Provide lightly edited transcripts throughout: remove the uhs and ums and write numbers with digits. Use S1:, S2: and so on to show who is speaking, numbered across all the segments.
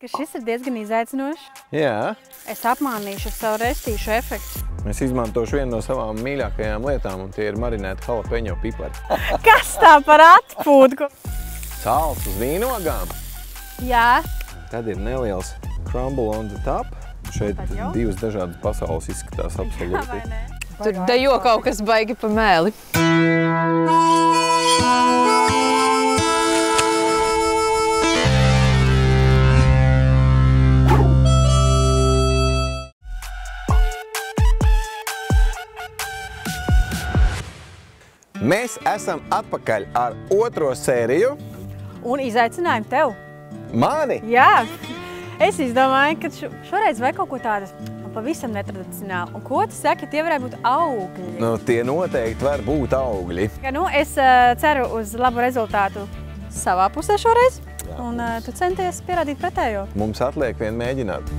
S1: Šis ir diezgan izaicinošs.
S2: Jā.
S1: Es apmānīšu ar savu restīšu efektu.
S2: Es izmantošu vienu no savām mīļākajām lietām, un tie ir marinēti jalapeņo pipari.
S1: Kas tā par atpūtku?
S2: Sāls uz vīnogām.
S1: Jā.
S2: Tad ir neliels crumble on the top. Šeit divas dažādas pasaules izskatās absolūti.
S3: Tur dejo kaut kas baigi pa mēli.
S2: Mēs esam atpakaļ ar otro sēriju.
S1: Un izaicinājumu tev.
S2: Mani?
S1: Jā. Es izdomāju, ka šoreiz vajag kaut ko tādu pavisam netradicionāli. Un ko tu saki, tie varētu būt augļi?
S2: Nu, tie noteikti var būt augļi.
S1: Nu, es ceru uz labu rezultātu savā pusē šoreiz. Jā. Un tu centies pierādīt pretējo.
S2: Mums atliek vien mēģināt.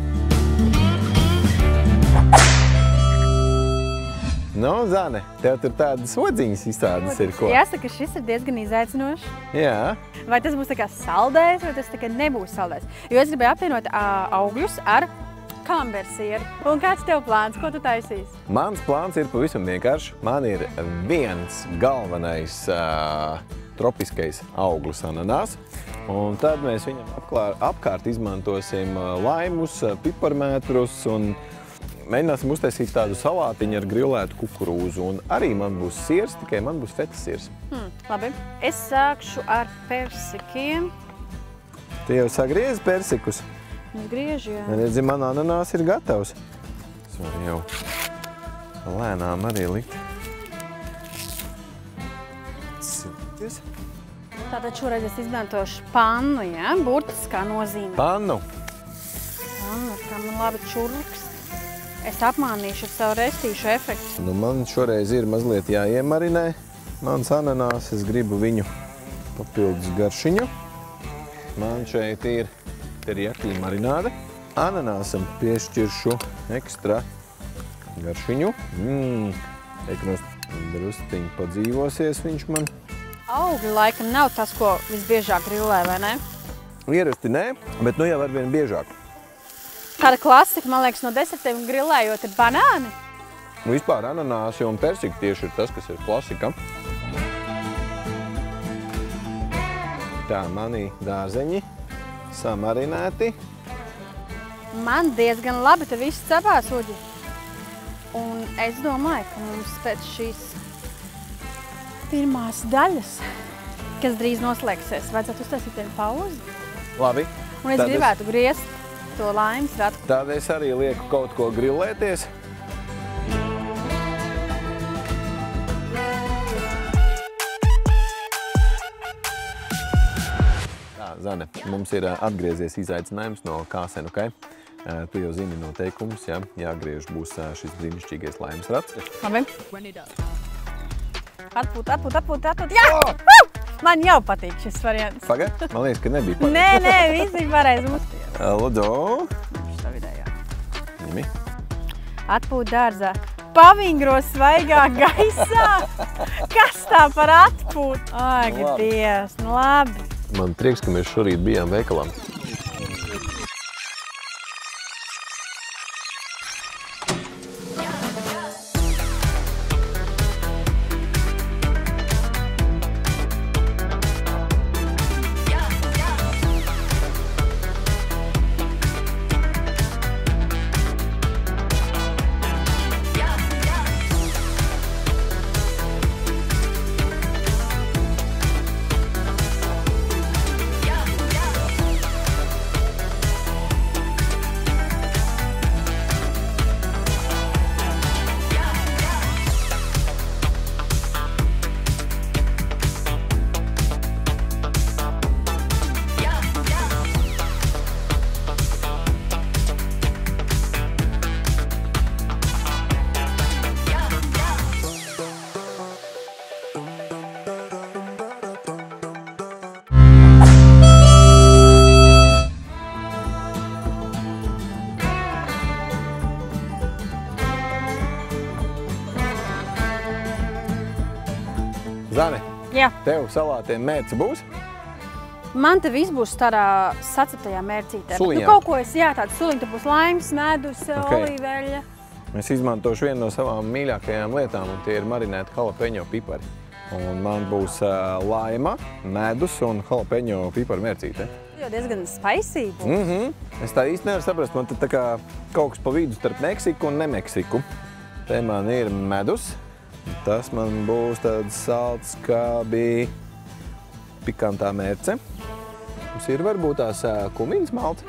S2: Nu, Zane, tev tur tādas odziņas izstādes ir ko?
S1: Jāsaka, šis ir diezgan izaicinošs.
S2: Jā.
S1: Vai tas būs tā kā saldējs, vai tas tā kā nebūs saldējs? Jo es gribēju apvienot augļus ar kambērsieru. Un kāds tev plāns? Ko tu taisīsi?
S2: Mans plāns ir pavisam vienkāršs. Man ir viens galvenais tropiskais auglis ananās. Un tad mēs viņam apkārt izmantosim laimus, piparmētrus un mēģināsim uztaisīt tādu salātiņu ar grilētu kukurūzu. Un arī man būs siers, tikai man būs fetas siers.
S1: Labi. Es sākšu ar persikiem.
S2: Tu jau sagriezi persikus?
S1: Es griežu, jā.
S2: Redzi, man ananās ir gatavs. Es varu jau lēnām arī likt. Sitis.
S1: Tātad šoreiz es izmantošu pannu, jā? Burtiskā nozīmē.
S2: Pannu.
S1: Pannu, kā man labi čurks. Es apmānīšu ar savu restīšu efektu.
S2: Nu, man šoreiz ir mazliet jāiemarinē. Mans ananās, es gribu viņu papildus garšiņu. Man šeit ir teriyaki marināde. Ananāsam piešķiršu ekstra garšiņu. Eknos drusciņi padzīvosies viņš man.
S1: Augļi laikam nav tas, ko visbiežāk grillē, vai ne?
S2: Ierasti nē, bet nu jau arvien biežāk.
S1: Kāda klasika, man liekas, no desertiem grillējot ir banāni?
S2: Vispār ananāsi un persika tieši ir tas, kas ir klasika. Tā, mani dārzeņi samarinēti.
S1: Man diezgan labi te viss cepās, Uģi. Un es domāju, ka mums pēc šīs pirmās daļas, kas drīz noslēgsies, vajadzētu uztaisīt vienu pauzi.
S2: Labi.
S1: Un es gribētu griezt to laimes ratu.
S2: Tad es arī lieku kaut ko grillēties. Tā, Zane, mums ir atgriezies izaicinājums no Kāsenukai. Tu jau zini noteikumus, ja? Jāgriež būs šis brīnišķīgais laimes rats.
S1: Labi. Atpūt. Jā! Man jau patīk šis variants.
S2: Pagaid, man liekas, ka nebija pareizi.
S1: Nē, viss bija pareizi.
S2: Lūdzu. Ņemi.
S1: Atpūt dārzā. Pavingro svaigā gaisā. Kas tā par atpūt? Ak, Dievs, nu labi.
S2: Man prieks, ka mēs šorīt bijām veikalā. Zane,
S1: Jā.
S2: Tev salātiem mērce būs?
S1: Man te viss būs tādā saceptajā mērcītē.
S2: Suliņā.
S1: Nu, kaut ko tādu suliņu, tu būs laimes, medus, olīveļa.
S2: Es izmantošu vienu no savām mīļākajām lietām, un tie ir marinēti jalapeņo pipari. Un man būs laima, medus un jalapeņo piparu mērcīte.
S1: Jau diezgan spicy būs.
S2: Es tā īsti nevaru saprast, man te tā kā kaut kas pa vidu starp Meksiku un nemeksiku. Te man ir medus. Tas man būs tāds salds, kā bija pikantā mērce. Mums ir varbūt tās kumīnas malta.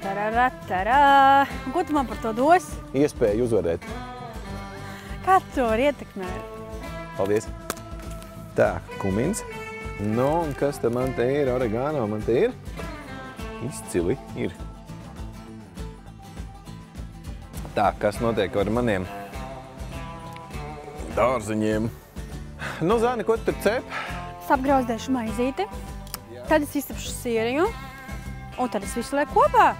S1: Un ko tu man par to dos?
S2: Iespēja uzvarēt.
S1: Kā tu to var ietekmēt?
S2: Paldies. Tā, kumīns. Nu, un kas te man te ir? Oregano man te ir. Izcili ir. Tā, kas notiek ar maniem dārziņiem? Nu, Zāni, ko tu tur cep?
S1: Es apgrauzdēšu maizīti, tad es izcepšu sieriņu, un tad es visu lieku kopā.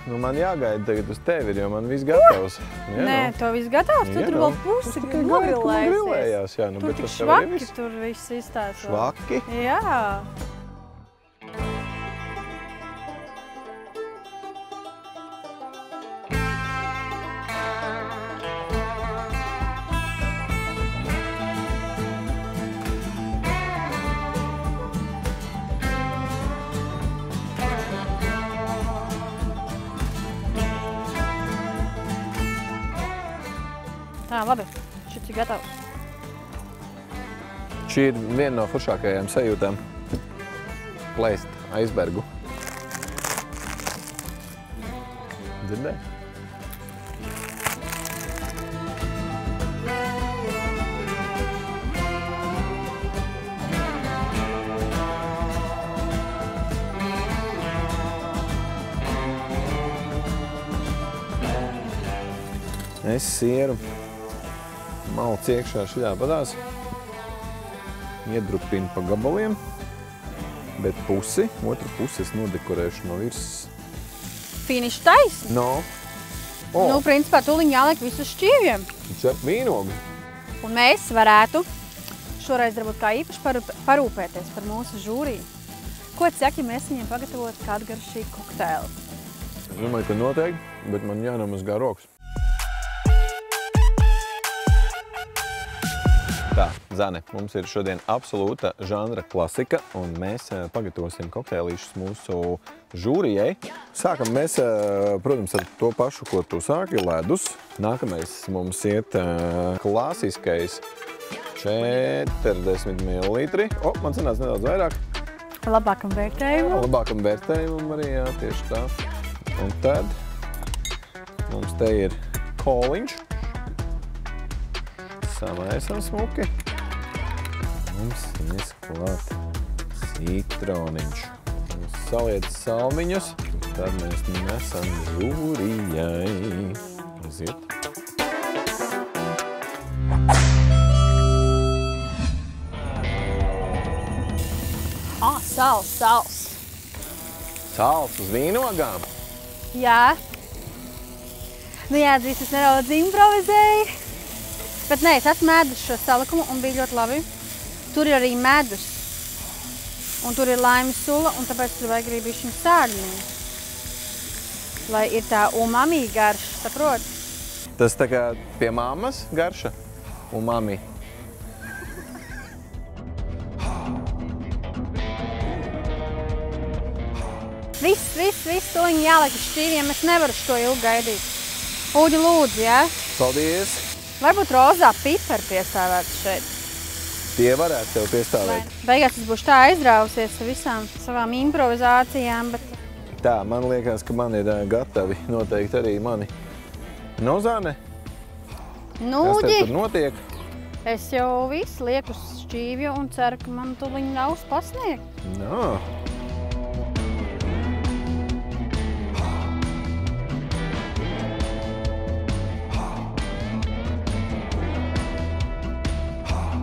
S2: Nu, man jāgaida tagad uz tevi, jo man viss gatavs. Jā,
S1: Nē, to viss gatavs, tu tur vēl pusi
S2: nogrilējies. Jā, nu,
S1: Tur
S2: bet
S1: tik
S2: tas tev arī
S1: švaki,
S2: viss.
S1: tur viss izstāst.
S2: Švaki?
S1: Jā. Tā, labi. Šis ir gatavs.
S2: Šī ir viena no foršākajām sajūtām. Plēst aizbergu. Dzirdēji? Es sieru malc iekšā šļāpadās, iedrupinu pa gabaliem, bet otru pusi es nodekorēšu no virsmas.
S1: Finiši taisni.
S2: No.
S1: Nu, principā, tūliņ jāliek visu šķīvjiem.
S2: Cep vīnogu.
S1: Un mēs varētu šoreiz varbūt kā īpaši parūpēties par mūsu žūriju. Ko tu saki, ja mēs viņiem pagatavotu kādu garšīgu kokteili?
S2: Es domāju, ka noteikti, bet man jānomazgā rokas. Tā, Zane, mums ir šodien absolūta žanra klasika, un mēs pagatavosim kokteilīšus mūsu žūrijai. Sākam mēs, protams, ar to pašu, ko tu sāki, ledus. Nākamais mums iet klasiskais 40 ml. O, man sanāca nedaudz vairāk.
S1: Labākam vērtējumam.
S2: Labākam vērtējumam arī, jā, tieši tā. Un tad mums te ir koliņš. Samaisam smuki. Mums ies klāt citroniņš. Saliec salmiņus, tad mēs nesam žūrijai. Aiziet.
S1: Sals.
S2: Sāls uz vīnogām?
S1: Jā. Nu jāatzīst, es nedaudz improvizēju. Bet nē, es esmu ēdus šo salikumu un bija ļoti labi. Tur ir arī medus. Un tur ir laimes sula, un tāpēc tur vajag arī bišķiņu sārļiņu. Lai ir tā umami garša, saproti?
S2: Tas tā kā pie mammas garša? Umami.
S1: Viss, tuliņ jāliek uz šķīviem, es nevaru šo ilgi gaidīt. Uģi, lūdzu, jā?
S2: Paldies!
S1: Varbūt rozā pipari piestāvēts šeit.
S2: Tie varētu tev piestāvēt.
S1: Beigās es būšu tā aizrāvusies ar visām savām improvizācijām, bet...
S2: Tā, man liekas, ka man ir gatavi noteikti arī mani. Nu, Zane?
S1: Nu,
S2: kas tev tur notiek?
S1: Es jau visu lieku uz šķīvju un ceru, ka man tuliņ ļaus pasniegt.
S2: Nā.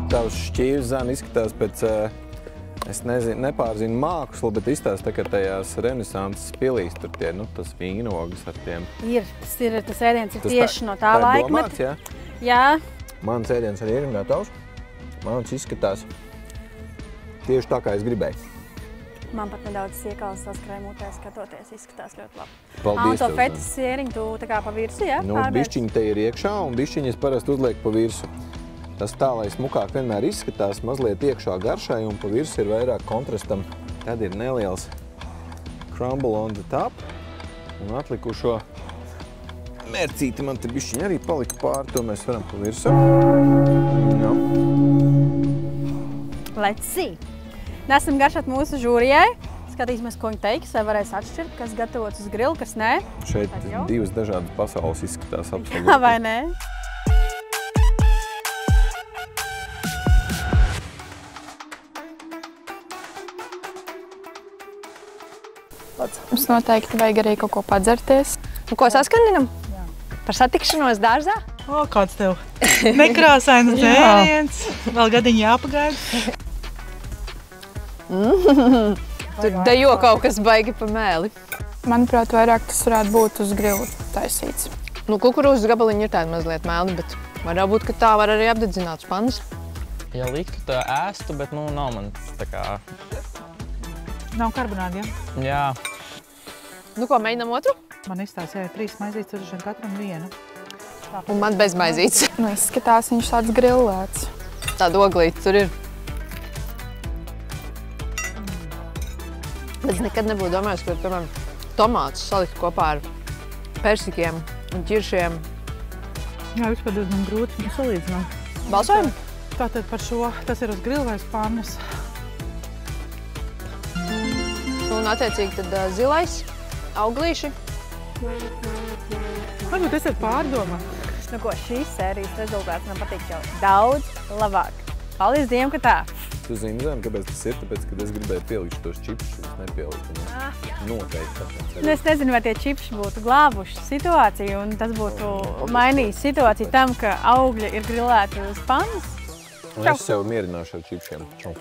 S2: Tavs šķīvs, Zana, izskatās pēc, es nezinu, nepārzinu mākslu, bet izstāsta tā, ka tajās renesanses pilīs tur tie, nu, tas vīnogas ar tiem.
S1: Tas ēdiens ir tieši no tā laikmeta.
S2: Tā ir domāts, jā?
S1: Jā.
S2: Mans ēdiens arī ir gatavs. Mans izskatās tieši tā, kā es gribēju.
S1: Man pat nedaudz siekals saskrēja mutē skatoties, izskatās ļoti labi.
S2: Paldies
S1: Un to
S2: tev,
S1: fetas sieriņu tu tā kā pa virsu, ja?
S2: Nu, bišķiņi te ir iekšā un bišķiņi es parasti uzlieku pa virsu. Tas tā, lai smukāk vienmēr izskatās, mazliet iekšā garšai un pa virsu ir vairāk kontrastam. Tad ir neliels crumble on the top un atlikušo mērcīti man te bišķiņi arī palika pāri, to mēs varam pa virsu. No.
S1: Let's see! Nesam garšot mūsu žūrijai. Skatīsimies, ko viņi teiks, vai varēs atšķirt, kas gatavots uz grilu, kas nē.
S2: Šeit divas dažādas pasaules izskatās absolūti.
S1: Vai nē?
S3: Mums noteikti vajag arī kaut ko padzerties.
S1: Un ko saskandinam? Par satikšanos dārzā?
S4: O, kāds tev nekrāsains dzēriens. Vēl gadiņi jāpagaida.
S3: Tur dejo kaut kas baigi pa mēli. Manuprāt, vairāk tas varētu būt uz grilu taisīts. Nu, kukurūzas gabaliņi ir tādi mazliet melni, bet varētu būt, ka tā var arī apdedzināt spandas.
S5: Ja liktu, tā ēstu, bet nu nav man tā kā...
S4: Nav karbonādi, ja?
S5: Jā.
S3: Nu ko, mēģinam otru?
S4: Man izstāstīja 3 maizītes, tur katram vienu.
S3: Un man bez maizītes. Nu, izskatās viņš tāds grillēts. Tāda oglīte tur ir. Bet es nekad nebūtu domājis, ka, piemēram, tomātus salikt kopā ar persikiem un ķiršiem.
S4: Jā, vispār diezgan grūti salīdzināt.
S3: Balsojam?
S4: Tātad par šo, tas ir uz grilu vai pannas.
S3: Un attiecīgi tad zilais, auglīši.
S4: Varbūt es ir pārdomā.
S1: Nu ko, šīs sērijas rezultāts man patīk jau daudz labāk. Paldies Dievam, ka tā.
S2: Tu zini, kāpēc tas ir? Tāpēc, kad es gribēju pielikt tos čipšus, es nepieliku. Noteikti.
S1: Nu, es nezinu, vai tie čipši būtu glābuši situāciju, un tas būtu mainījis situāciju tam, ka augļi ir grilēti uz pannas.
S2: Un es sev mierināšu ar čipšiem. Čau.